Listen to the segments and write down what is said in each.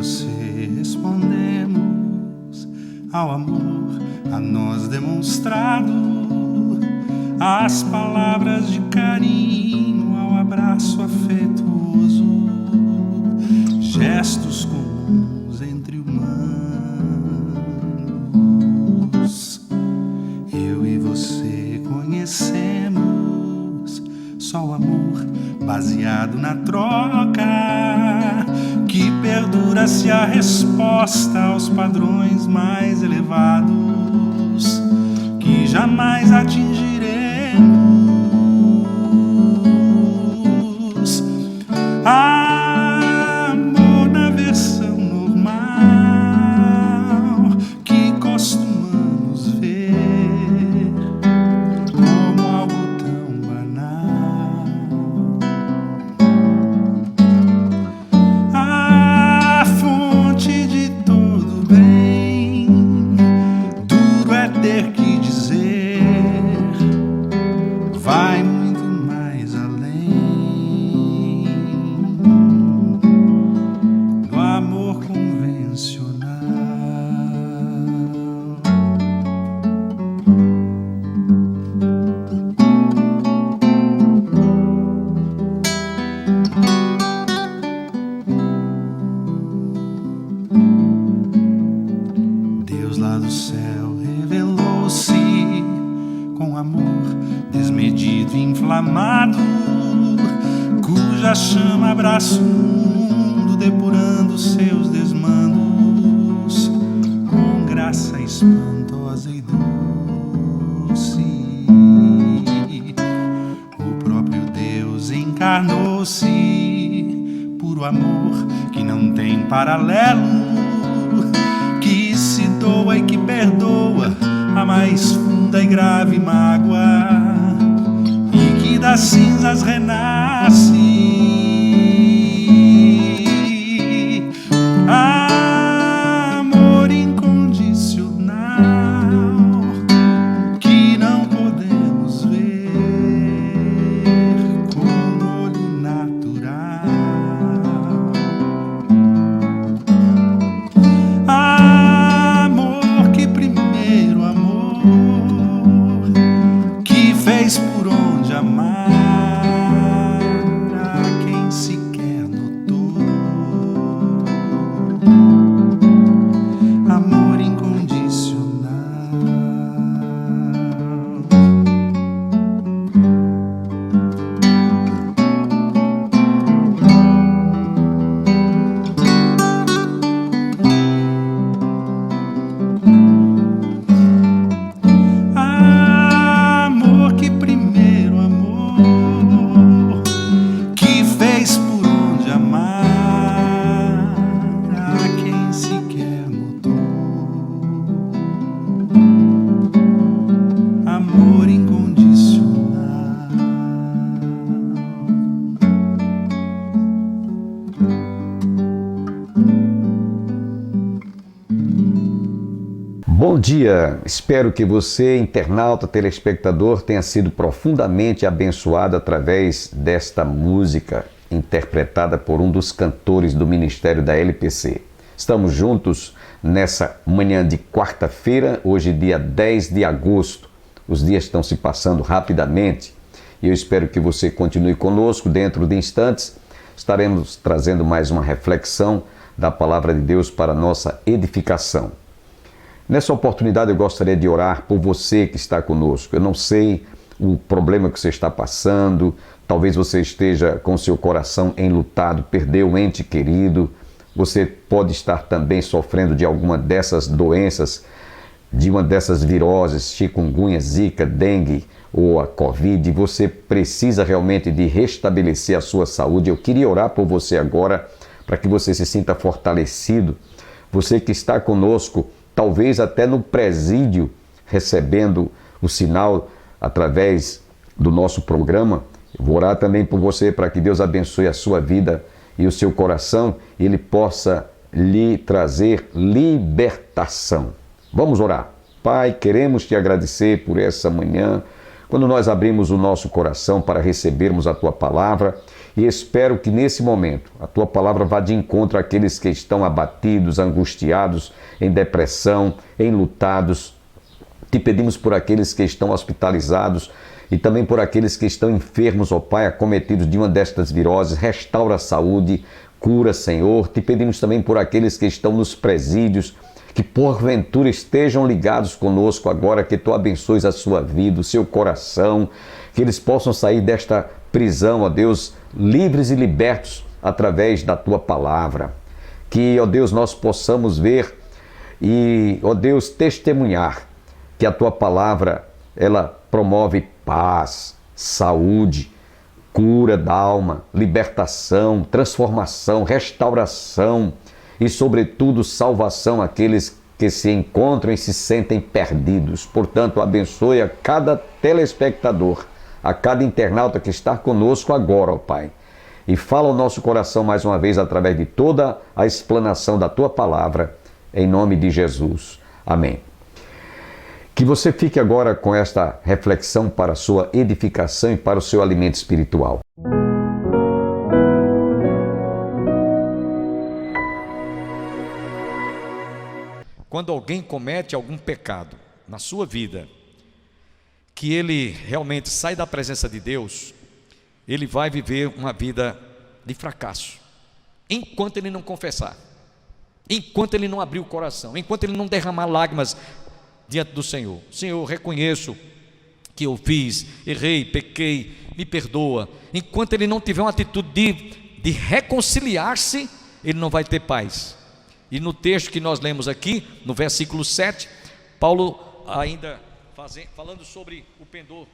você respondemos ao amor a nós demonstrado, às palavras de carinho, ao abraço afetuoso, gestos comuns entre humanos. Eu e você conhecemos só o amor baseado na troca, que perdura se a resposta aos padrões mais elevados que jamais atingiremos. Amor na versão normal que costumamos ver como algo tão banal. A fonte de todo bem, duro é ter que dizer, vai muito mais além do amor convencional. Deus lá do céu revelou-se com amor desmedido e inflamado, cuja chama abraça o mundo, depurando seus desmandos com graça espantosa e doce. O próprio Deus encarnou-se, puro amor que não tem paralelo, que se doa e que perdoa a mais funda e grave mágoa, e que das cinzas renasce. Amor incondicional que não podemos ver com olho natural. Amor que primeiro amor, que fez por onde amar a quem sequer notou. Amor incondicional. Amor que primeiro amor, que fez por onde amar a quem sequer notou. Amor incondicional. Bom dia, espero que você, internauta, telespectador, tenha sido profundamente abençoado através desta música interpretada por um dos cantores do Ministério da LPC. Estamos juntos nessa manhã de quarta-feira, hoje dia 10 de agosto. Os dias estão se passando rapidamente e eu espero que você continue conosco. Dentro de instantes estaremos trazendo mais uma reflexão da Palavra de Deus para a nossa edificação. Nessa oportunidade eu gostaria de orar por você que está conosco. Eu não sei o problema que você está passando, talvez você esteja com seu coração enlutado, perdeu um ente querido, você pode estar também sofrendo de alguma dessas doenças, de uma dessas viroses, chikungunya, zika, dengue ou a covid, e você precisa realmente de restabelecer a sua saúde. Eu queria orar por você agora, para que você se sinta fortalecido. Você que está conosco, talvez até no presídio, recebendo o sinal através do nosso programa. Eu vou orar também por você para que Deus abençoe a sua vida e o seu coração e Ele possa lhe trazer libertação. Vamos orar. Pai, queremos te agradecer por essa manhã, quando nós abrimos o nosso coração para recebermos a Tua palavra E espero que nesse momento a tua palavra vá de encontro àqueles que estão abatidos, angustiados, em depressão, enlutados. Te pedimos por aqueles que estão hospitalizados e também por aqueles que estão enfermos, ó Pai, acometidos de uma destas viroses. Restaura a saúde, cura, Senhor. Te pedimos também por aqueles que estão nos presídios, que porventura estejam ligados conosco agora, que Tu abençoes a sua vida, o seu coração, que eles possam sair desta prisão, ó Deus, livres e libertos através da Tua palavra. Que, ó Deus, nós possamos ver e, ó Deus, testemunhar que a Tua palavra, ela promove paz, saúde, cura da alma, libertação, transformação, restauração e, sobretudo, salvação àqueles que se encontram e se sentem perdidos. Portanto, abençoe a cada telespectador, a cada internauta que está conosco agora, ó Pai. E fala ao nosso coração mais uma vez através de toda a explanação da Tua palavra, em nome de Jesus. Amém. Que você fique agora com esta reflexão para a sua edificação e para o seu alimento espiritual. Quando alguém comete algum pecado na sua vida, que ele realmente sai da presença de Deus, ele vai viver uma vida de fracasso, enquanto ele não confessar, enquanto ele não abrir o coração, enquanto ele não derramar lágrimas diante do Senhor. Senhor, reconheço que eu fiz, errei, pequei, me perdoa. Enquanto ele não tiver uma atitude de reconciliar-se, ele não vai ter paz. E no texto que nós lemos aqui, no versículo 7, Paulo ainda falando sobre o pendor,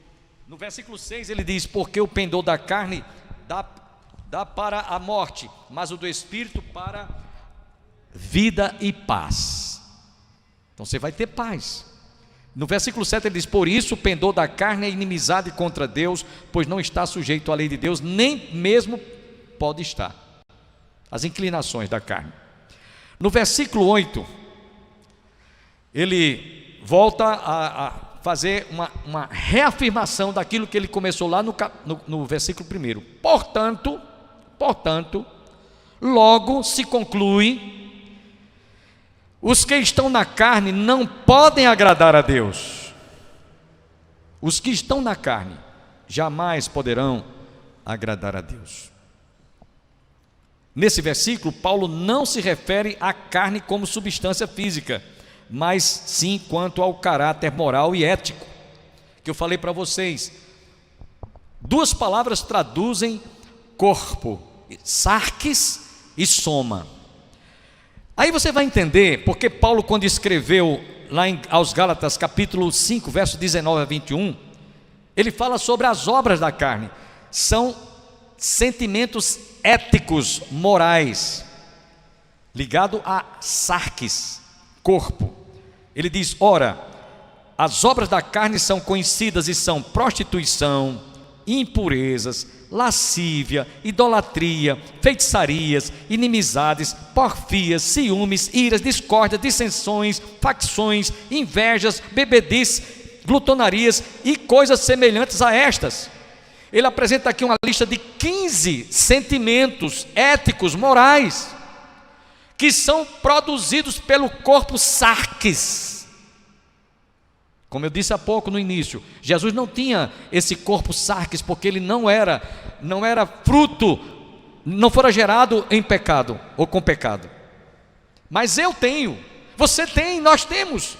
no versículo 6 ele diz: porque o pendor da carne dá para a morte, mas o do Espírito para vida e paz. Então você vai ter paz. No versículo 7 ele diz: por isso o pendor da carne é inimizade contra Deus, pois não está sujeito à lei de Deus, nem mesmo pode estar. As inclinações da carne. No versículo 8, ele volta a fazer uma reafirmação daquilo que ele começou lá no versículo 1. Portanto, logo se conclui: os que estão na carne não podem agradar a Deus. Os que estão na carne jamais poderão agradar a Deus. Nesse versículo, Paulo não se refere à carne como substância física, mas sim quanto ao caráter moral e ético, que eu falei para vocês. Duas palavras traduzem corpo: sarx e soma. Aí você vai entender porque Paulo, quando escreveu lá aos Gálatas, capítulo 5, verso 19 a 21, ele fala sobre as obras da carne. São sentimentos éticos, morais, ligado a sarx, corpo. Ele diz: ora, as obras da carne são conhecidas e são prostituição, impurezas, lascívia, idolatria, feitiçarias, inimizades, porfias, ciúmes, iras, discórdias, dissensões, facções, invejas, bebedices, glutonarias e coisas semelhantes a estas. Ele apresenta aqui uma lista de 15 sentimentos éticos, morais, que são produzidos pelo corpo sarx. Como eu disse há pouco no início, Jesus não tinha esse corpo sarx, porque ele não era fruto, não fora gerado em pecado ou com pecado. Mas eu tenho, você tem, nós temos.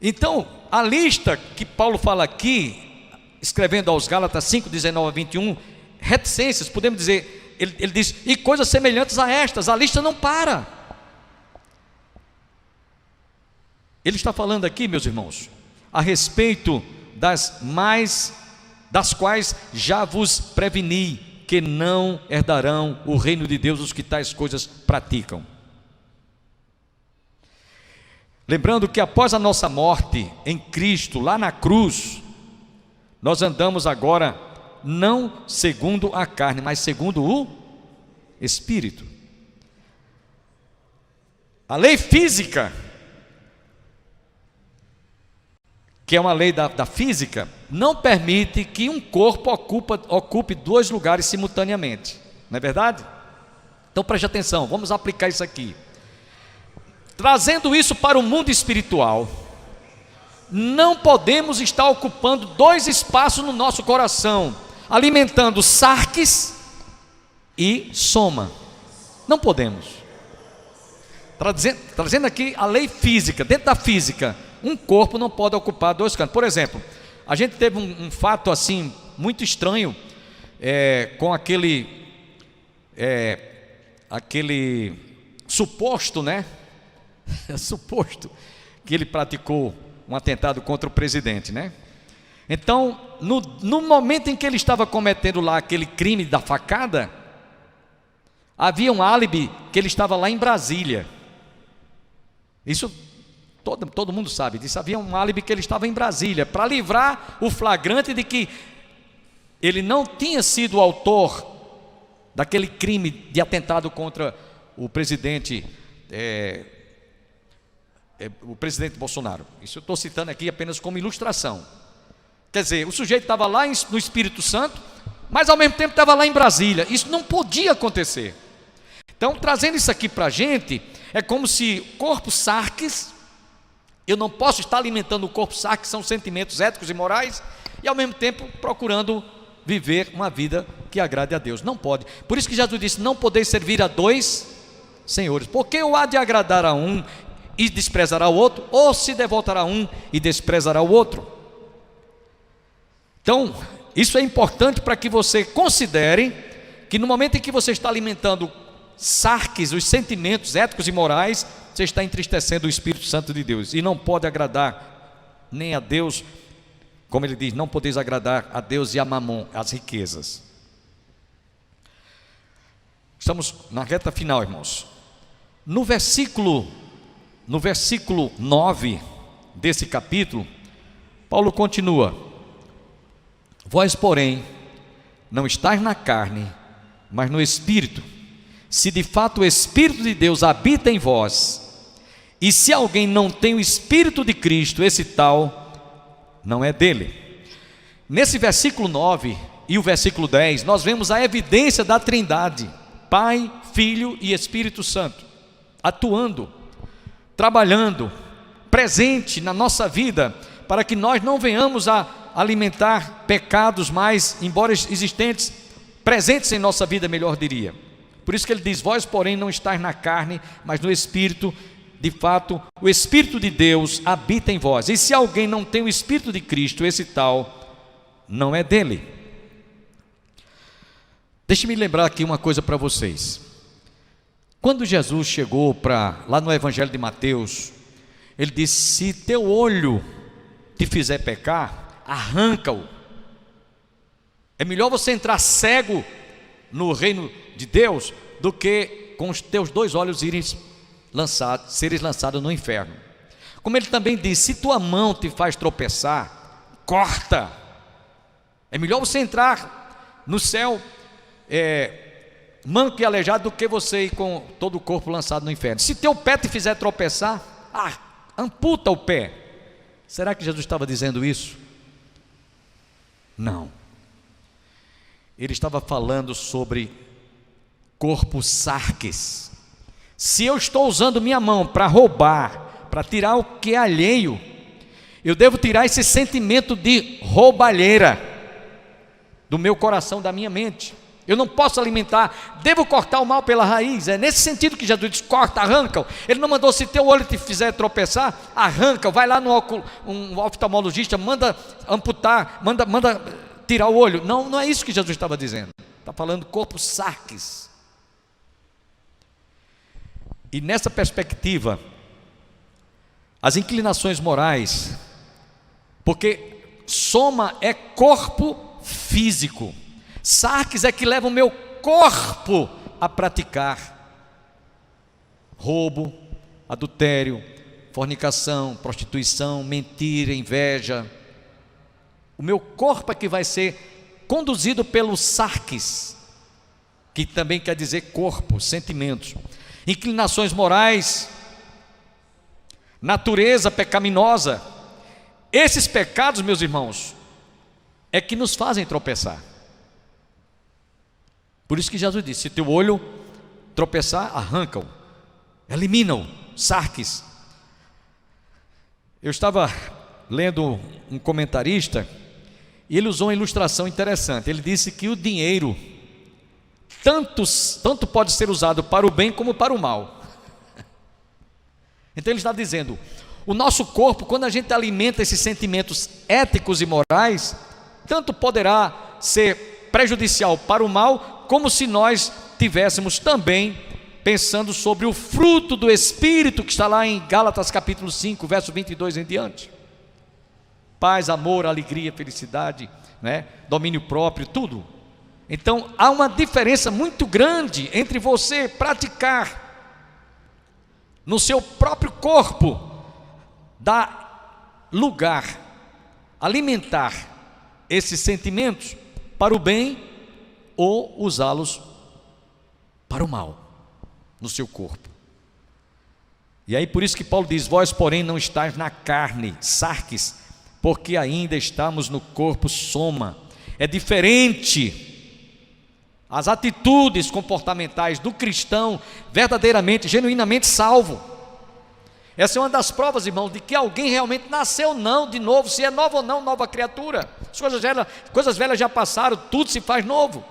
Então, a lista que Paulo fala aqui, escrevendo aos Gálatas 5, 19 a 21, reticências, podemos dizer, ele diz, e coisas semelhantes a estas. A lista não para. Ele está falando aqui, meus irmãos, a respeito das quais já vos preveni, que não herdarão o reino de Deus os que tais coisas praticam. Lembrando que após a nossa morte em Cristo, lá na cruz, nós andamos agora não segundo a carne, mas segundo o Espírito. A lei física que é uma lei da física, não permite que um corpo ocupe dois lugares simultaneamente. Não é verdade? Então preste atenção, vamos aplicar isso aqui. Trazendo isso para o mundo espiritual, não podemos estar ocupando dois espaços no nosso coração, alimentando sarques e soma. Não podemos. Trazendo aqui a lei física, dentro da física, um corpo não pode ocupar dois cantos. Por exemplo, a gente teve um fato assim muito estranho com aquele suposto, né? Suposto que ele praticou um atentado contra o presidente, né? Então, no momento em que ele estava cometendo lá aquele crime da facada, havia um álibi que ele estava lá em Brasília. Isso todo mundo sabe disso. Havia um álibi que ele estava em Brasília para livrar o flagrante de que ele não tinha sido o autor daquele crime de atentado contra o presidente Bolsonaro. Isso eu estou citando aqui apenas como ilustração. Quer dizer, o sujeito estava lá no Espírito Santo, mas ao mesmo tempo estava lá em Brasília. Isso não podia acontecer. Então, trazendo isso aqui para a gente, é como se o corpo sarques, eu não posso estar alimentando o corpo sarques, que são sentimentos éticos e morais, e ao mesmo tempo procurando viver uma vida que agrade a Deus. Não pode. Por isso que Jesus disse: não podeis servir a dois senhores, porque ou há de agradar a um e desprezará o outro, ou se devotará a um e desprezará o outro. Então, isso é importante para que você considere que no momento em que você está alimentando sarques, os sentimentos éticos e morais, você está entristecendo o Espírito Santo de Deus, e não pode agradar nem a Deus, como ele diz, não podeis agradar a Deus e a Mamon, as riquezas. Estamos na reta final, irmãos. No versículo 9 desse capítulo, Paulo continua: vós, porém, não estáis na carne, mas no Espírito, se de fato o Espírito de Deus habita em vós. E se alguém não tem o Espírito de Cristo, esse tal não é dele. Nesse versículo 9 e o versículo 10, nós vemos a evidência da Trindade, Pai, Filho e Espírito Santo, atuando, trabalhando, presente na nossa vida, para que nós não venhamos a alimentar pecados mais, embora existentes, presentes em nossa vida, melhor diria. Por isso que ele diz: vós, porém, não estáis na carne, mas no Espírito. De fato, o Espírito de Deus habita em vós. E se alguém não tem o Espírito de Cristo, esse tal não é dele. Deixe-me lembrar aqui uma coisa para vocês. Quando Jesus chegou lá no Evangelho de Mateus, ele disse: se teu olho te fizer pecar, arranca-o. É melhor você entrar cego no reino de Deus do que com os teus dois olhos seres lançados no inferno. Como ele também diz: se tua mão te faz tropeçar, corta. É melhor você entrar no céu manco e aleijado do que você ir com todo o corpo lançado no inferno. Se teu pé te fizer tropeçar, amputa o pé. Será que Jesus estava dizendo isso? Não. Ele estava falando sobre corpo sarques. Se eu estou usando minha mão para roubar, para tirar o que é alheio, eu devo tirar esse sentimento de roubalheira do meu coração, da minha mente. Eu não posso alimentar, devo cortar o mal pela raiz. É nesse sentido que Jesus diz: corta, arranca. Ele não mandou: se teu olho te fizer tropeçar, arranca. Vai lá no oftalmologista, manda amputar, manda tirar o olho. Não, não é isso que Jesus estava dizendo. Está falando corpo sarques. E nessa perspectiva, as inclinações morais, porque soma é corpo físico, sarques é que leva o meu corpo a praticar roubo, adultério, fornicação, prostituição, mentira, inveja. O meu corpo é que vai ser conduzido pelos sarques, que também quer dizer corpo, sentimentos. Inclinações morais, natureza pecaminosa, esses pecados, meus irmãos, é que nos fazem tropeçar. Por isso que Jesus disse: se teu olho tropeçar, arranca-o, elimina-o, sarques. Eu estava lendo um comentarista e ele usou uma ilustração interessante. Ele disse que o dinheiro tanto pode ser usado para o bem como para o mal. Então ele está dizendo, o nosso corpo, quando a gente alimenta esses sentimentos éticos e morais, tanto poderá ser prejudicial para o mal, como se nós tivéssemos também pensando sobre o fruto do Espírito, que está lá em Gálatas capítulo 5, verso 22 em diante. Paz, amor, alegria, felicidade, né? Domínio próprio, tudo. Então há uma diferença muito grande entre você praticar no seu próprio corpo, dar lugar, alimentar esses sentimentos para o bem ou usá-los para o mal no seu corpo. E aí por isso que Paulo diz: vós porém não estáis na carne, sarques, porque ainda estamos no corpo, soma. É diferente as atitudes comportamentais do cristão verdadeiramente, genuinamente salvo. Essa é uma das provas, irmãos, de que alguém realmente nasceu não de novo, se é novo ou não, nova criatura. As coisas velhas já passaram, tudo se faz novo.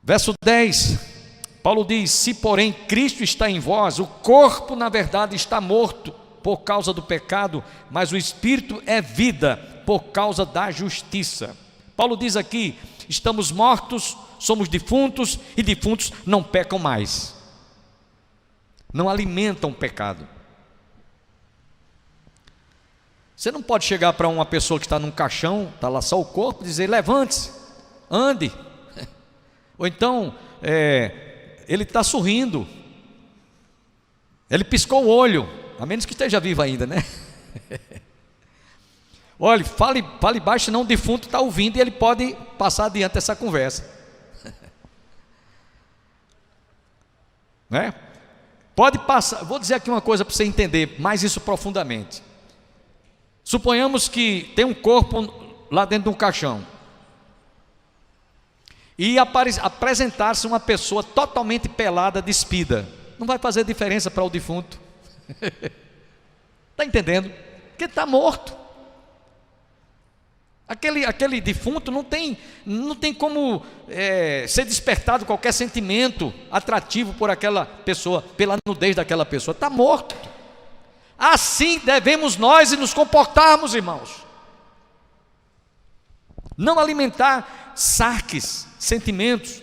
Verso 10, Paulo diz: se porém Cristo está em vós, o corpo na verdade está morto por causa do pecado, mas o Espírito é vida por causa da justiça. Paulo diz aqui: estamos mortos, somos defuntos, e defuntos não pecam mais, não alimentam o pecado. Você não pode chegar para uma pessoa que está num caixão, está lá só o corpo, e dizer: levante-se, ande. Ou então, ele está sorrindo, ele piscou o olho, a menos que esteja vivo ainda, né? Olha, fale baixo, senão o defunto está ouvindo e ele pode passar adiante essa conversa. Né? Pode passar. Vou dizer aqui uma coisa para você entender mais isso profundamente. Suponhamos que tem um corpo lá dentro de um caixão e apresentar-se uma pessoa totalmente pelada, despida. Não vai fazer diferença para o defunto. Está entendendo? Porque está morto. Aquele defunto não tem como ser despertado qualquer sentimento atrativo por aquela pessoa, pela nudez daquela pessoa. Está morto. Assim devemos nós nos comportarmos, irmãos. Não alimentar sarques, sentimentos.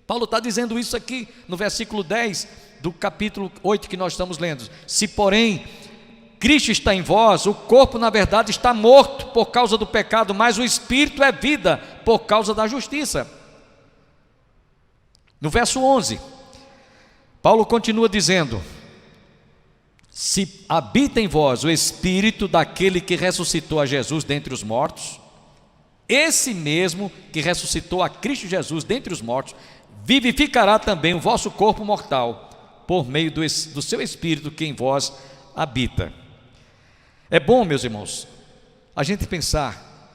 Paulo está dizendo isso aqui no versículo 10 do capítulo 8 que nós estamos lendo. Se porém Cristo está em vós, o corpo na verdade está morto por causa do pecado, mas o Espírito é vida por causa da justiça. No verso 11, Paulo continua dizendo: se habita em vós o Espírito daquele que ressuscitou a Jesus dentre os mortos, esse mesmo que ressuscitou a Cristo Jesus dentre os mortos, vivificará também o vosso corpo mortal, por meio do seu Espírito que em vós habita. É bom, meus irmãos, a gente pensar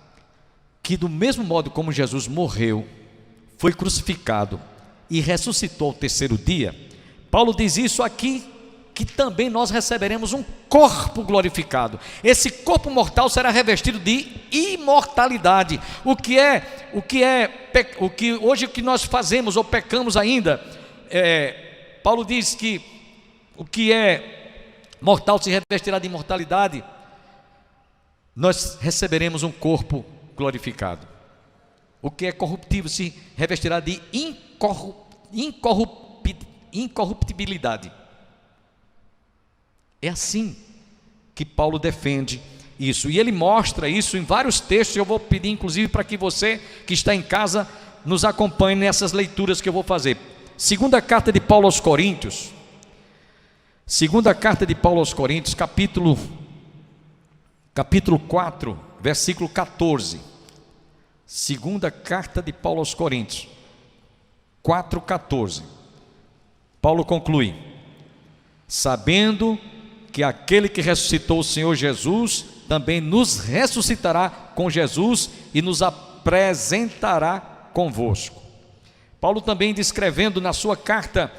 que do mesmo modo como Jesus morreu, foi crucificado e ressuscitou ao terceiro dia, Paulo diz isso aqui, que também nós receberemos um corpo glorificado. Esse corpo mortal será revestido de imortalidade. O que hoje o que nós fazemos ou pecamos ainda, Paulo diz que o que é mortal se revestirá de imortalidade. Nós receberemos um corpo glorificado. O que é corruptível se revestirá de incorruptibilidade. É assim que Paulo defende isso, e ele mostra isso em vários textos. Eu vou pedir inclusive para que você que está em casa nos acompanhe nessas leituras que eu vou fazer. Segunda carta de Paulo aos Coríntios, capítulo 4, versículo 14. Segunda carta de Paulo aos Coríntios 4:14. Paulo conclui: sabendo que aquele que ressuscitou o Senhor Jesus também nos ressuscitará com Jesus e nos apresentará convosco. Paulo também descrevendo na sua carta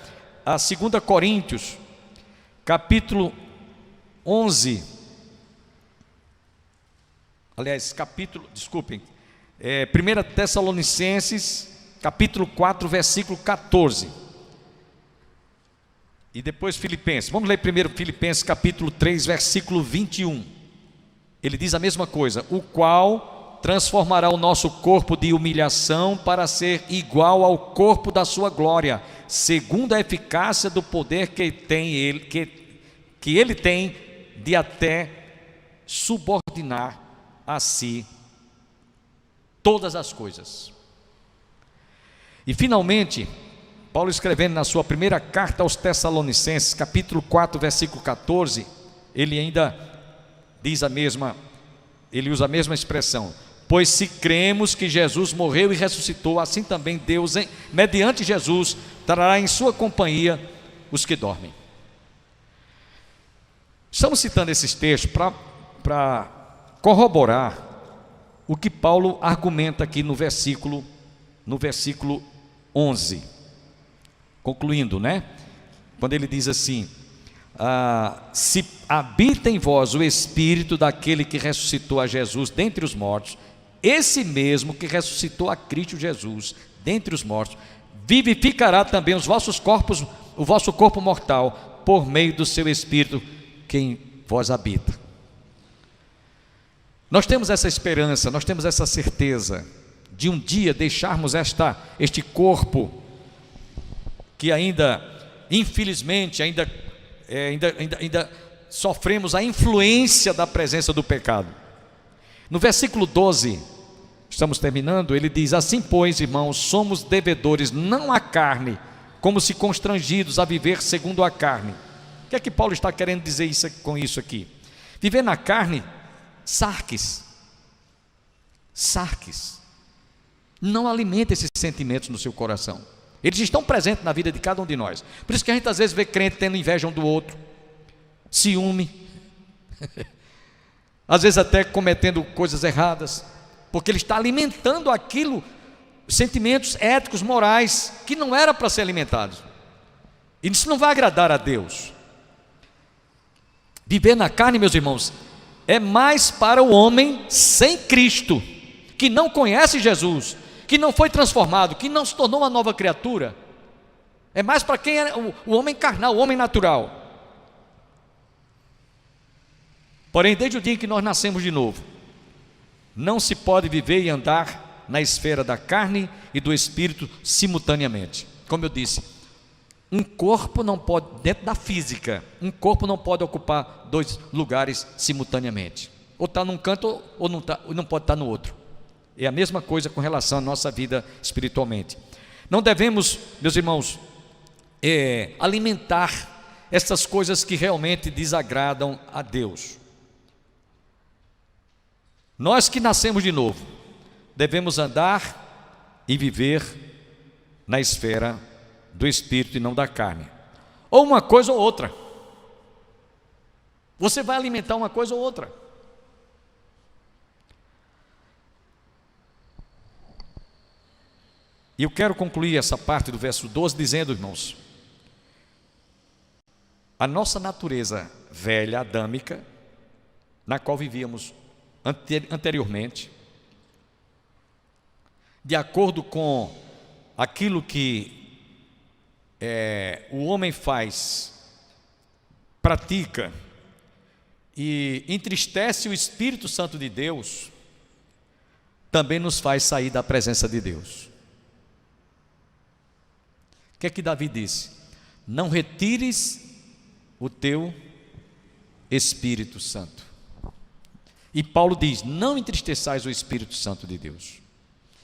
a 2 Coríntios, capítulo 11, aliás, 1 Tessalonicenses, capítulo 4, versículo 14, e depois Filipenses. Vamos ler primeiro Filipenses, capítulo 3, versículo 21. Ele diz a mesma coisa: o qual transformará o nosso corpo de humilhação para ser igual ao corpo da sua glória, segundo a eficácia do poder que ele tem de até subordinar a si todas as coisas. E finalmente, Paulo escrevendo na sua primeira carta aos Tessalonicenses, capítulo 4, versículo 14, ele ainda diz ele usa a mesma expressão: pois se cremos que Jesus morreu e ressuscitou, assim também Deus, mediante Jesus, trará em sua companhia os que dormem. Estamos citando esses textos para corroborar o que Paulo argumenta aqui no versículo 11. Concluindo, né? Quando ele diz assim: se habita em vós o Espírito daquele que ressuscitou a Jesus dentre os mortos, esse mesmo que ressuscitou a Cristo Jesus dentre os mortos, vivificará também os vossos corpos, o vosso corpo mortal, por meio do seu Espírito que em vós habita. Nós temos essa esperança, nós temos essa certeza de um dia deixarmos este corpo que ainda, infelizmente, ainda sofremos a influência da presença do pecado. No versículo 12, estamos terminando, ele diz: assim pois, irmãos, somos devedores não à carne, como se constrangidos a viver segundo a carne. O que é que Paulo está querendo dizer com isso aqui? Viver na carne, sarques, não alimenta esses sentimentos no seu coração. Eles estão presentes na vida de cada um de nós. Por isso que a gente às vezes vê crente tendo inveja um do outro, ciúme, às vezes até cometendo coisas erradas, porque ele está alimentando aquilo, sentimentos éticos, morais, que não era para ser alimentados. E isso não vai agradar a Deus. Viver na carne, meus irmãos, é mais para o homem sem Cristo, que não conhece Jesus, que não foi transformado, que não se tornou uma nova criatura. É mais para quem é o homem carnal, o homem natural. Porém, desde o dia em que nós nascemos de novo, não se pode viver e andar na esfera da carne e do espírito simultaneamente. Como eu disse, um corpo não pode, dentro da física, um corpo não pode ocupar dois lugares simultaneamente. Ou está num canto ou não pode estar no outro. É a mesma coisa com relação à nossa vida espiritualmente. Não devemos, meus irmãos, alimentar essas coisas que realmente desagradam a Deus. Nós que nascemos de novo, devemos andar e viver na esfera do Espírito e não da carne. Ou uma coisa ou outra. Você vai alimentar uma coisa ou outra. E eu quero concluir essa parte do verso 12 dizendo, irmãos, a nossa natureza velha, adâmica, na qual vivíamos anteriormente, de acordo com aquilo que o homem faz, pratica e entristece o Espírito Santo de Deus, também nos faz sair da presença de Deus. O que é que Davi disse? Não retires o teu Espírito Santo. E Paulo diz: não entristeçais o Espírito Santo de Deus.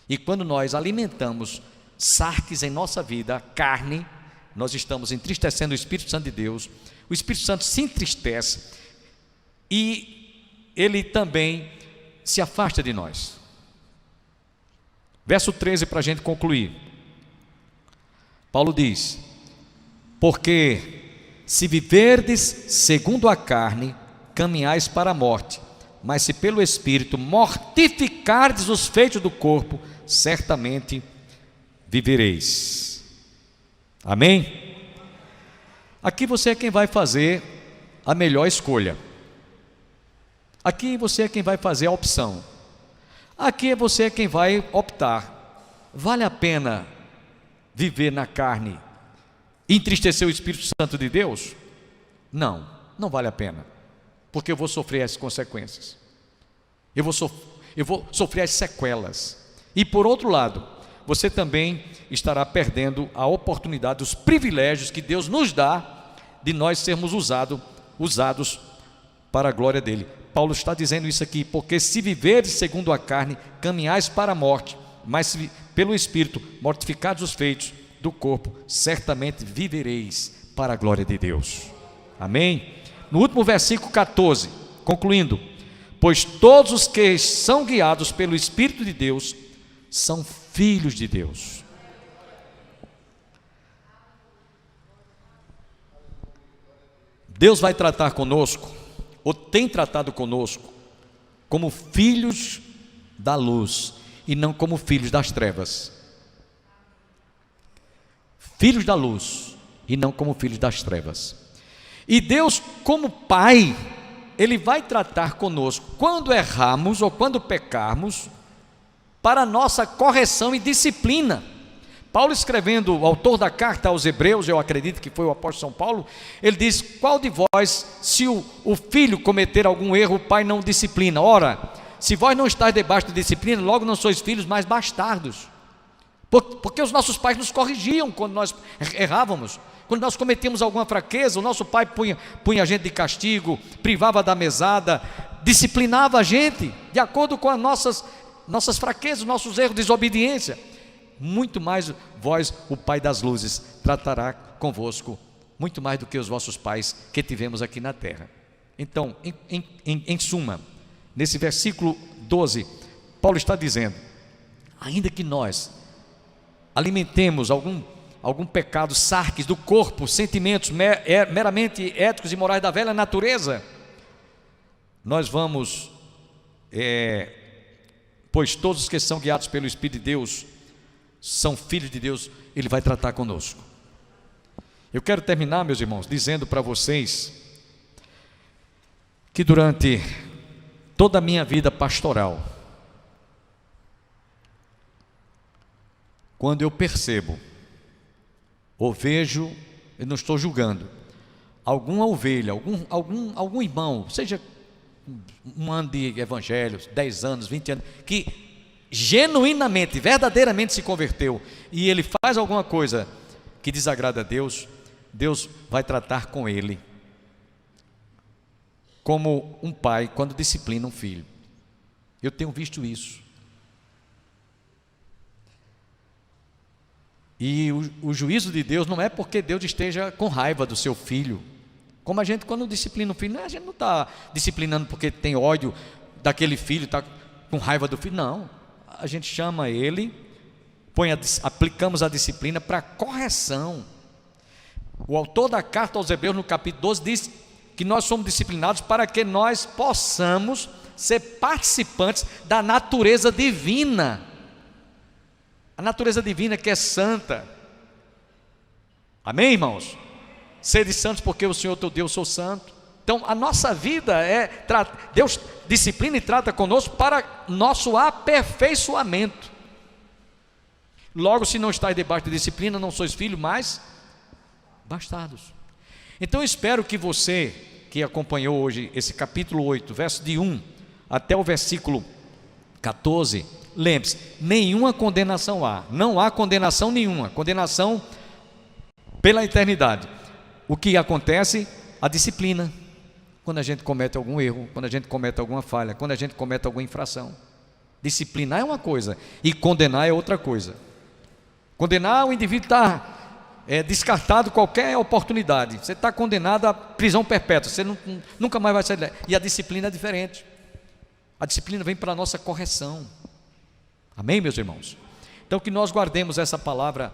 E quando nós alimentamos sarques em nossa vida, a carne, nós estamos entristecendo o Espírito Santo de Deus. O Espírito Santo se entristece e ele também se afasta de nós. Verso 13, para a gente concluir. Paulo diz: porque se viverdes segundo a carne, caminhais para a morte, mas se pelo Espírito mortificardes os feitos do corpo, certamente vivereis. Amém? Aqui você é quem vai fazer a melhor escolha. Aqui você é quem vai fazer a opção. Aqui você é quem vai optar. Vale a pena viver na carne e entristecer o Espírito Santo de Deus? Não, não vale a pena, porque eu vou sofrer as consequências, eu vou sofrer as sequelas. E por outro lado, você também estará perdendo a oportunidade, os privilégios que Deus nos dá de nós sermos usados para a glória dele. Paulo está dizendo isso aqui: porque se viveres segundo a carne, caminhais para a morte, mas se pelo Espírito mortificados os feitos do corpo, certamente vivereis para a glória de Deus. Amém? No último versículo 14, concluindo: pois todos os que são guiados pelo Espírito de Deus são filhos de Deus. Deus vai tratar conosco, ou tem tratado conosco, como filhos da luz e não como filhos das trevas. Filhos da luz e não como filhos das trevas. E Deus, como Pai, Ele vai tratar conosco quando errarmos ou quando pecarmos, para nossa correção e disciplina. Paulo, escrevendo, o autor da carta aos Hebreus, eu acredito que foi o apóstolo São Paulo, ele diz: qual de vós, se o filho cometer algum erro, o pai não disciplina? Ora, se vós não estáis debaixo de disciplina, logo não sois filhos, mas bastardos. Porque os nossos pais nos corrigiam quando nós errávamos, quando nós cometíamos alguma fraqueza. O nosso pai punha a gente de castigo, privava da mesada, disciplinava a gente de acordo com as nossas fraquezas, nossos erros, desobediência. Muito mais vós, o Pai das luzes, tratará convosco, muito mais do que os vossos pais que tivemos aqui na terra. Então, em suma, nesse versículo 12, Paulo está dizendo: ainda que nós alimentemos algum pecado sarques do corpo, sentimentos meramente éticos e morais da velha natureza, nós vamos, pois todos os que são guiados pelo Espírito de Deus são filhos de Deus, Ele vai tratar conosco. Eu quero terminar, meus irmãos, dizendo para vocês que durante toda a minha vida pastoral, quando eu percebo ou vejo, eu não estou julgando, alguma ovelha, algum irmão, seja um ano de evangelho, 10 anos, 20 anos, que genuinamente, verdadeiramente se converteu, e ele faz alguma coisa que desagrada a Deus, Deus vai tratar com ele como um pai quando disciplina um filho. Eu tenho visto isso. E o juízo de Deus não é porque Deus esteja com raiva do seu filho. Como a gente, quando disciplina um filho, a gente não está disciplinando porque tem ódio daquele filho, está com raiva do filho. Não, a gente chama ele, aplicamos a disciplina para correção. O autor da carta aos Hebreus, no capítulo 12, diz que nós somos disciplinados para que nós possamos ser participantes da natureza divina. A natureza divina que é santa. Amém, irmãos? Sede santos porque o Senhor teu Deus sou santo. Então a nossa vida Deus disciplina e trata conosco para nosso aperfeiçoamento. Logo, se não estáis debaixo de disciplina, não sois filhos, mas bastardos. Então eu espero que você que acompanhou hoje esse capítulo 8, verso de 1 até o versículo 14, lembre-se, nenhuma condenação há, não há condenação nenhuma, condenação pela eternidade. O que acontece? A disciplina, quando a gente comete algum erro, quando a gente comete alguma falha, quando a gente comete alguma infração. Disciplinar é uma coisa e condenar é outra coisa. Condenar, o indivíduo está descartado qualquer oportunidade, você está condenado à prisão perpétua, você nunca mais vai sair. E a disciplina é diferente. A disciplina vem para a nossa correção. Amém, meus irmãos? Então que nós guardemos essa palavra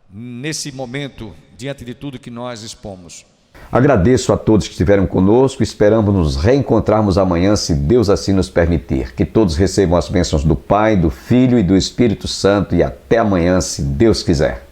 nesse momento, diante de tudo que nós expomos. Agradeço a todos que estiveram conosco, esperamos nos reencontrarmos amanhã, se Deus assim nos permitir. Que todos recebam as bênçãos do Pai, do Filho e do Espírito Santo e até amanhã, se Deus quiser.